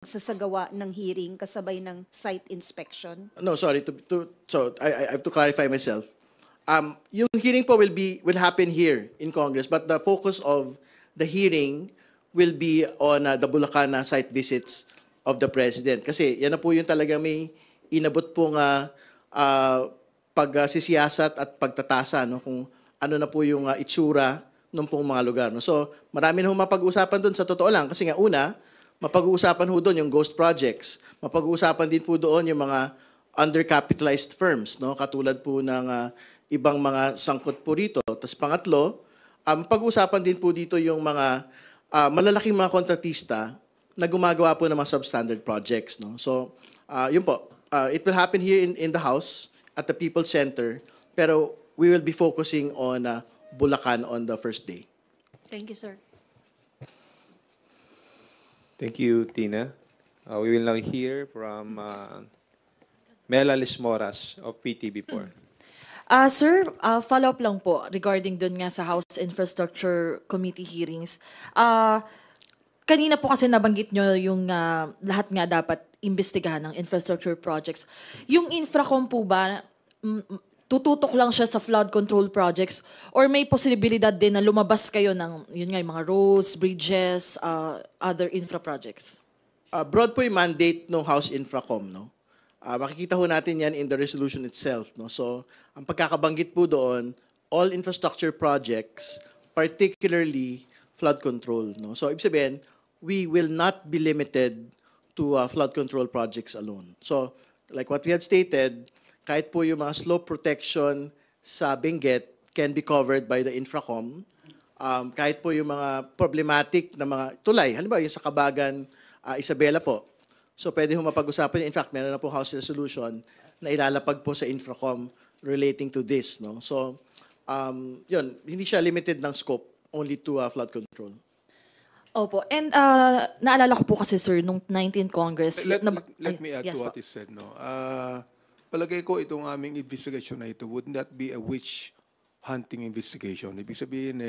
sasagawa ng hearing kasabay ng site inspection? No, sorry. So I have to clarify myself. Yung hearing po will happen here in Congress, but the focus of the hearing will be on the Bulacan site visits of the President. Kasi yan na po yung talaga may inabot pong pagsisiyasat at pagtatasa, no, kung ano na po yung itsura ng pong mga lugar. No? So marami na mapag-uusapan doon sa totoo lang. Kasi nga una, mapag-uusapan ho doon yung ghost projects. Mapag-uusapan din po doon yung mga undercapitalized firms, no? Katulad po ng ibang mga sangkot po rito. Tapos pangatlo, pag-uusapan din po dito yung mga malalaking mga kontratista na gumagawa po ng mga substandard projects, no? So, yun po. It will happen here in the House at the People's Center, pero we will be focusing on Bulacan on the first day. Thank you, sir. Thank you, Tina. We will now hear from Mela Lismoras of PTV4. Sir, follow-up lang po regarding dun nga sa House Infrastructure Committee hearings. Kanina po kasi nabanggit nyo yung lahat nga dapat imbestigahan ng infrastructure projects. Yung Infracom po ba, tututok lang siya sa flood control projects or may posibilidad din na lumabas kayo ng yun nga, yung mga roads, bridges, other infra projects? Broad po yung mandate ng House Infracom, no? Makikita ho natin yan in the resolution itself, no? So, ang pagkakabanggit po doon, all infrastructure projects, particularly flood control, no? So, ibig sabihin, we will not be limited to flood control projects alone. So, like what we had stated, kahit po yung mga slope protection sa Benguet can be covered by the Infracom. Kahit po yung mga problematic na mga tulay, halimbawa yung sa Kabagan, Isabela po. So pwede ho mapag-usapan. In fact, meron na po House Resolution na ilalapag po sa Infracom relating to this, no? So, yun, hindi siya limited ng scope only to flood control. Opo. And naalala ko po kasi, sir, nung 19th Congress... Let me add yes, to what is said. No? Palagay ko itong aming investigation na ito would not be a witch hunting investigation. Ibig sabihin,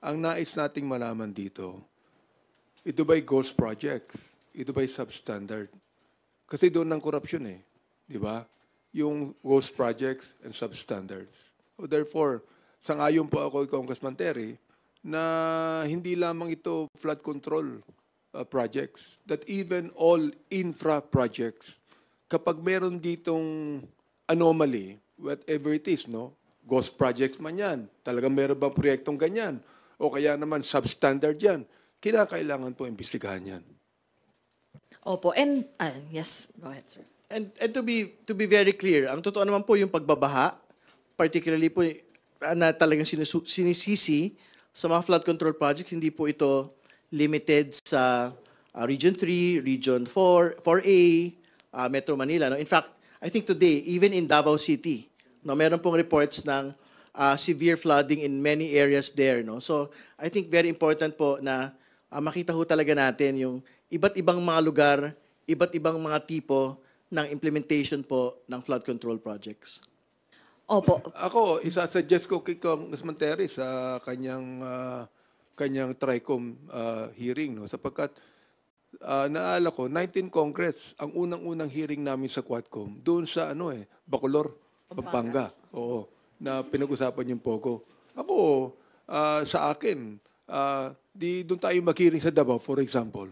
ang nais nating malaman dito, ito ba'y ghost project? Ito ba'y substandard? Kasi doon ng corruption di ba? Yung ghost projects and substandards. So therefore, sangayon po ako, Congressman Terry, na hindi lamang ito flood control projects, that even all infra projects, kapag meron ditong anomaly, whatever it is, no? Ghost projects man yan, talagang meron bang proyektong ganyan, o kaya naman substandard yan, kinakailangan po imbestigahan yan. Opo. And, yes, go ahead, sir. And to be very clear, ang totoo naman po yung pagbabaha, particularly po na talagang sinisisi sa mga flood control project, hindi po ito limited sa Region 3, Region 4, 4A, Metro Manila. No? In fact, I think today, even in Davao City, no, meron pong reports ng severe flooding in many areas there. No? So, I think very important po na makita ho talaga natin yung iba't ibang mga lugar, iba't ibang mga tipo ng implementation po ng flood control projects. Opo. Ako, isa-suggest ko kay Congressman Terry sa kanyang TRICOM hearing, no? Sapagkat naalala ko, 19 Congress, ang unang-unang hearing namin sa Quadcom, doon sa Bacolor, Pampanga. Oo, na pinag-usapan yung POGO. Ako, sa akin, doon tayo mag-hearing sa Davao, for example.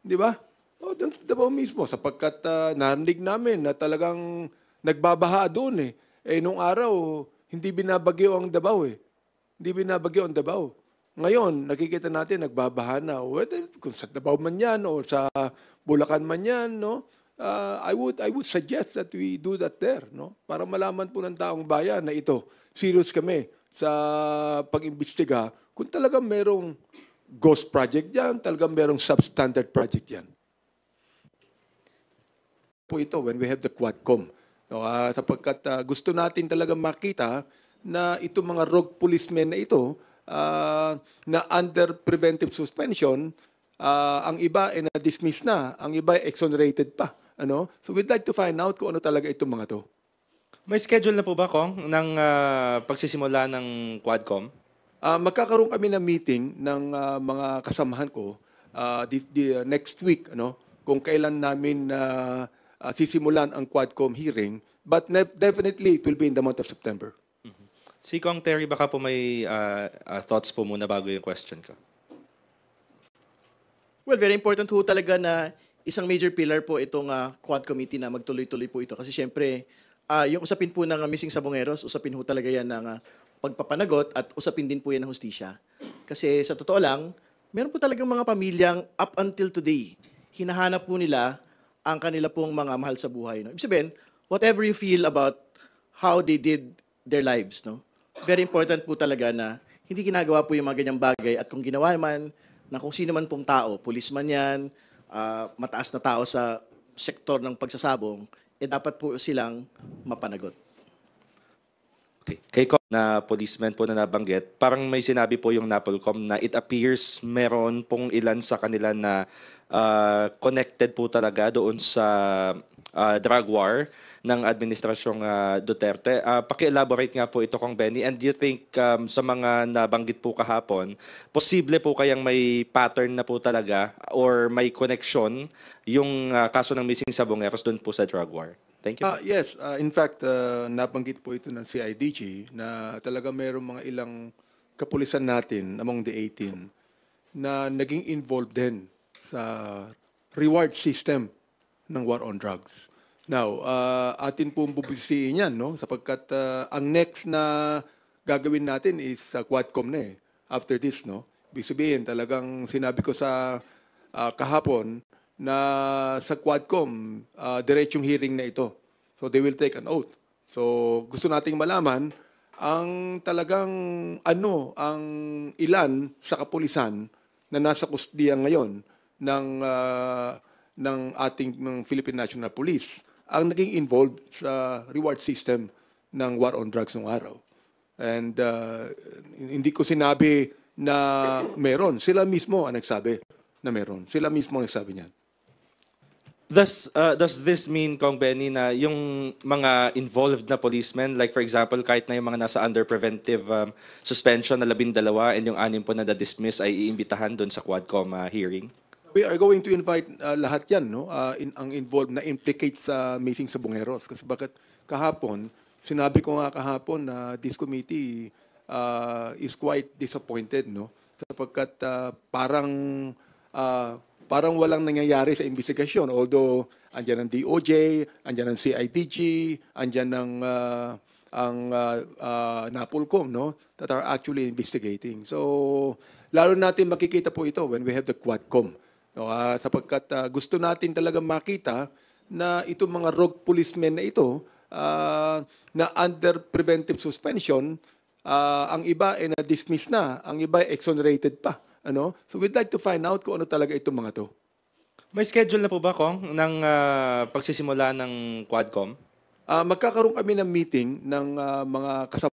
Di ba? O, doon sa Davao mismo, sapagkat narinig namin na talagang nagbabaha doon nung araw, hindi binabagyo ang Davao Hindi binabagyo ang Davao. Ngayon, nakikita natin, nagbabaha na. Whether kung sa Davao man yan o sa Bulacan man yan, no? I would suggest that we do that there, no? Para malaman po ng taong bayan na ito, serious kami sa pag-imbestiga kung talagang merong ghost project yan, talagang merong substandard project yan. Po ito, when we have the Quadcom. No, sapagkat gusto natin talaga makita na itong mga rogue policemen na ito na under preventive suspension, ang iba ay na-dismiss na, ang iba ay exonerated pa. So we'd like to find out kung ano talaga itong mga to. May schedule na po ba, Kong, ng pagsisimula ng Quadcom? Magkakaroon kami ng meeting ng mga kasamahan ko next week, ano, kung kailan namin sisimulan ang Quadcom hearing. But definitely, it will be in the month of September. Si Kong Terry, baka po may thoughts po muna bago yung question ko. Well, very important po talaga na isang major pillar po itong Quad Committee na magtuloy-tuloy po ito. Kasi syempre, yung usapin po ng missing sabongeros, usapin po talaga yan ng pagpapanagot at usapin din po yan ng hustisya. Kasi sa totoo lang, meron po talagang mga pamilyang up until today, hinahanap po nila ang kanila pong mga mahal sa buhay. No? Ibig sabihin, whatever you feel about how they did their lives, no? Very important po talaga na hindi ginagawa po yung mga ganyang bagay at kung ginawa naman na kung sino man pong tao, pulis man yan, mataas na tao sa sektor ng pagsasabong, dapat po silang mapanagot. Okay. Kay Kong na policeman po na nabanggit, parang may sinabi po yung NAPOLCOM na it appears meron pong ilan sa kanila na connected po talaga doon sa drug war ng administrasyong Duterte. Paki-elaborate nga po ito, Kong Benny. And do you think sa mga nabanggit po kahapon, posible po kayang may pattern na po talaga or may connection yung kaso ng missing sabongeros doon po sa drug war? Thank you. Yes, in fact, nabanggit po ito ng CIDG na talaga mayroong mga ilang kapulisan natin among the 18 na naging involved din sa reward system ng war on drugs. Now, atin pong bubusisiin yan, no? Sapagkat ang next na gagawin natin is Quadcom na eh. After this, no? Ibig sabihin, talagang sinabi ko sa kahapon na sa Quadcom, diretsong hearing na ito. So they will take an oath. So gusto nating malaman ang talagang ang ilan sa kapulisan na nasa kusdiyan ngayon ng ating Philippine National Police ang naging involved sa reward system ng war on drugs ng araw. And hindi ko sinabi na meron. Sila mismo ang nagsabi na meron. Sila mismo ang nagsabi niyan. Does this mean, Kong Benny, na yung mga involved na policemen, like for example, kahit na yung mga nasa under preventive suspension na 12 and yung 6 po na na-dismiss ay iimbitahan doon sa Quadcom hearing? We are going to invite lahat yan, no? Ang involved na implicate sa missing sabongeros. Kasi bakit kahapon, sinabi ko nga kahapon na this committee is quite disappointed, no? Sapagkat parang walang nangyayari sa investigasyon. Although, andyan ang DOJ, andyan ang CIDG, andyan ang NAPOLCOM, no? That are actually investigating. So, lalo natin makikita po ito when we have the Quadcom. No, sapagkat gusto natin talaga makita na itong mga rogue policemen na ito na under preventive suspension, ang iba ay na-dismiss na, ang iba ay exonerated pa. Ano? So we'd like to find out kung ano talaga itong mga to. May schedule na po ba, Kong, ng pagsisimula ng Quadcom? Magkakaroon kami ng meeting ng mga kasama